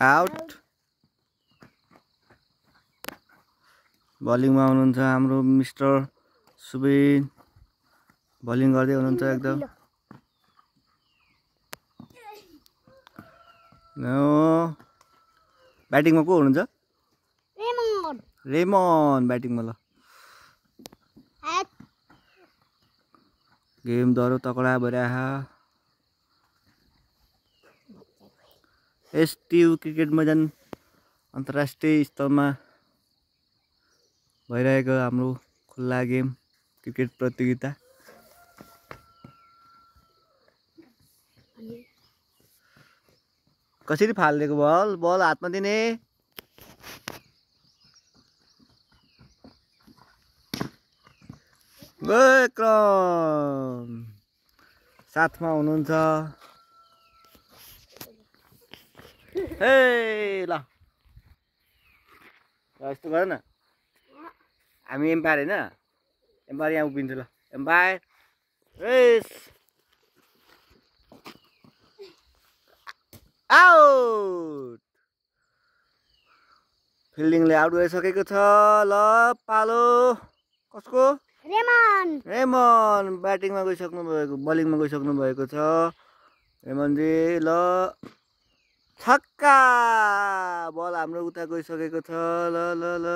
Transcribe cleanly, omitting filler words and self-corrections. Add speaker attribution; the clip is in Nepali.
Speaker 1: आउट। बलिङमा हुनुहुन्छ हाम्रो मिस्टर सुबिन, बलिङ गर्दै हुनुहुन्छ एकदम। ब्याटिङमा को हुनुहुन्छ? रेमन ब्याटिङमा। ल गेम दह्रो तकडा भइरहेछ। एसटियु क्रिकेट मैदान अन्तर्राष्ट्रिय स्तरमा भइरहेको हाम्रो खुल्ला गेम क्रिकेट प्रतियोगिता। कसरी फालिदिएको बल? बल हातमा दिने। विक्रम साथमा हुनुहुन्छ। हे ल यस्तो गर न, हामी एम्पायर होइन, एम्पायर यहाँ उभिन्छ। ल एम्पायर रेस आउट। फिल्डिङले आउट गरिसकेको छ। ल पालो कसको? रेमन ब्याटिङमा गइसक्नु भएको, बलिङमा गइसक्नु भएको छ रेमनजी। ल छक्का, बल हाम्रो उता गइसकेको छ। ल ल ल